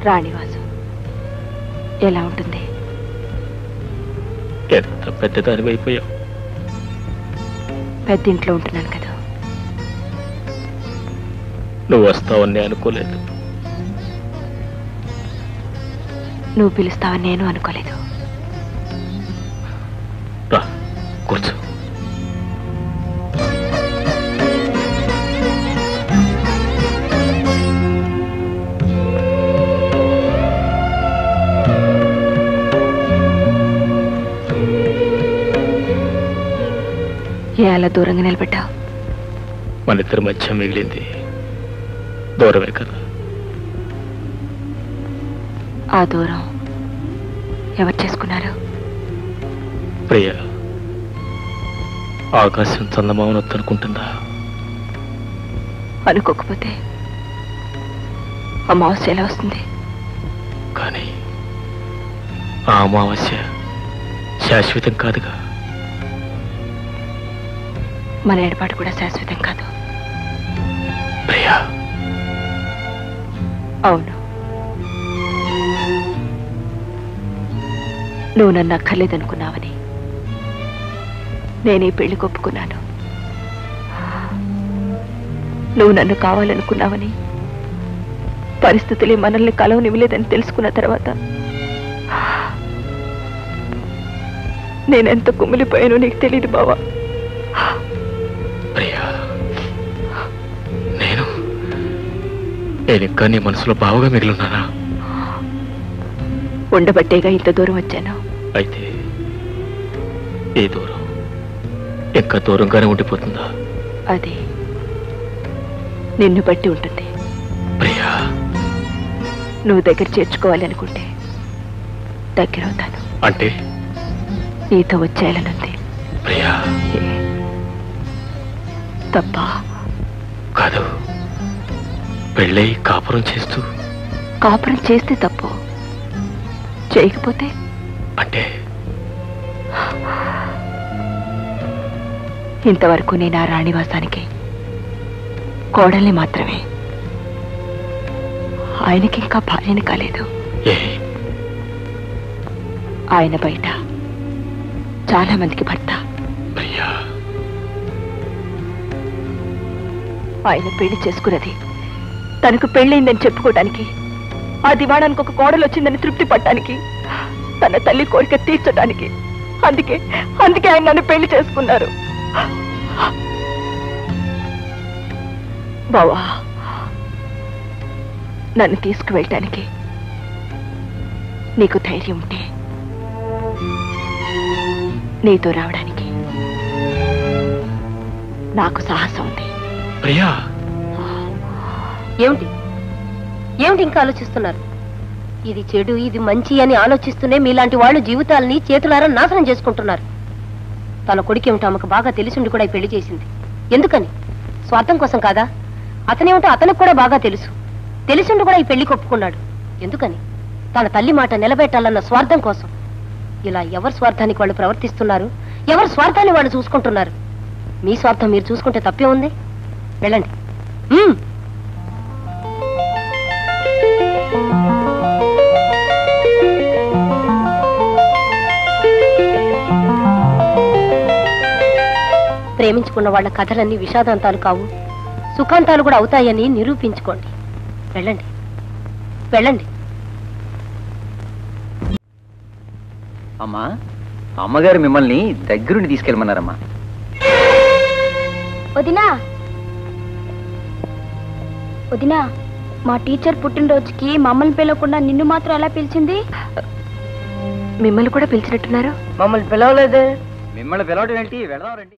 రాణివాసం ఎలా ఉంటుంది? ఎంత పెద్దదాని అయిపోయావు. పెద్దింట్లో ఉంటున్నాను కదా. నువ్వు వస్తావని అనుకోలేదు. నువ్వు పిలుస్తావని నేను అనుకోలేదు. రా కూర్చో. ఏ అలా దూరంగా నిలబెట్టావు? మన ఇద్దరి మధ్య మిగిలింది దూరమే కదా. ఆ దూరం ఎవరు చేసుకున్నారు? ప్రియ ఆకాశం చందమామను వద్దనుకుంటుందా? అనుకోకపోతే అమావాస్య ఎలా వస్తుంది? కానీ ఆ అమావాస్య శాశ్వతం కాదుగా. మన ఏర్పాటు కూడా శాశ్వతం కాదు. ప్రియా. అవును, నువ్వు నన్ను అక్కర్లేదనుకున్నావని నేనే పెళ్లి ఒప్పుకున్నాను. నువ్వు నన్ను కావాలనుకున్నావని, పరిస్థితులే మనల్ని కలవనివ్వలేదని తెలుసుకున్న తర్వాత నేనెంత కుమిలిపోయానో నీకు తెలియదు బావా. ప్రియా, నేను ఇంకా నీ మనసులో బావుగా మిగిలిన్నానా? ఉండబట్టేగా ఇంత దూరం వచ్చాను. అయితే ఈ దూరం ఇంకా దూరంగానే ఉండిపోతుందా? అది నిన్ను బట్టి ఉంటుంది. ప్రియా, నువ్వు దగ్గర చేర్చుకోవాలి అనుకుంటే దగ్గరవుతాను. అంటే నీతో వచ్చేయాలనుంది. ప్రియా. తప్ప కాదు, పెళ్ళై కాపురం చేస్తూ. కాపురం చేస్తే తప్పు, చేయకపోతే అంటే ఇంతవరకు నేను ఆ రాణివాసానికి కోడల్ని మాత్రమే. ఆయనకి ఇంకా భార్యని కాలేదు. ఆయన బయట చాలా మందికి భర్త. ప్రియా, ఆయన పెళ్లి చేసుకున్నది తనకు పెళ్ళైందని చెప్పుకోవడానికి, ఆ దివాణానికి ఒక కోడలు వచ్చిందని తృప్తి పడటానికి, తన తల్లి కోరిక తీర్చడానికి. అందుకే ఆయన నన్ను పెళ్లి చేసుకున్నారు. బావా, నన్ను తీసుకువెళ్ళటానికి నీకు ధైర్యం ఉంటే నీతో రావడానికి నాకు సాహసం ఉంది. ప్రియా. ఏమిటి ఏమిటి ఇంకా ఆలోచిస్తున్నారు? ఇది చెడు, ఇది మంచి అని ఆలోచిస్తూనే మీలాంటి వాళ్ళు జీవితాలని చేతులారా నాశనం చేసుకుంటున్నారు. తన కొడుకేమిటో ఆమెకు బాగా తెలిసిండి కూడా ఈ పెళ్లి చేసింది. ఎందుకని? స్వార్థం కోసం కాదా? అతనేమిటో అతనికి కూడా బాగా తెలుసు. తెలిసిండి కూడా ఈ పెళ్లి ఒప్పుకున్నాడు. ఎందుకని? తన తల్లి మాట నిలబెట్టాలన్న స్వార్థం కోసం. ఇలా ఎవరి స్వార్థానికి వాళ్ళు ప్రవర్తిస్తున్నారు, ఎవరి స్వార్థాన్ని వాళ్ళు చూసుకుంటున్నారు. మీ స్వార్థం మీరు చూసుకుంటే తప్పే ఉంది. వెళ్ళండి. ప్రేమించుకున్న వాళ్ళ కథలన్నీ విషాదాంతాలు కావు, సుఖాంతాలు కూడా అవుతాయని నిరూపించుకోండి. వెళ్ళండి, వెళ్ళండి. అమ్మా, అమ్మగారు మిమ్మల్ని దగ్గరుండి తీసుకెళ్ళమన్నారమ్మా. వదినా, వదినా, మా టీచర్ పుట్టినరోజుకి మమ్మల్ని పిలవకుండా నిన్ను మాత్రం ఎలా పిలిచింది? మిమ్మల్ని కూడా పిలిచినట్టున్నారు. మమ్మల్ని పిలవలేదే. మిమ్మల్ని పిలవడం ఏంటి? వెళదాం రండి.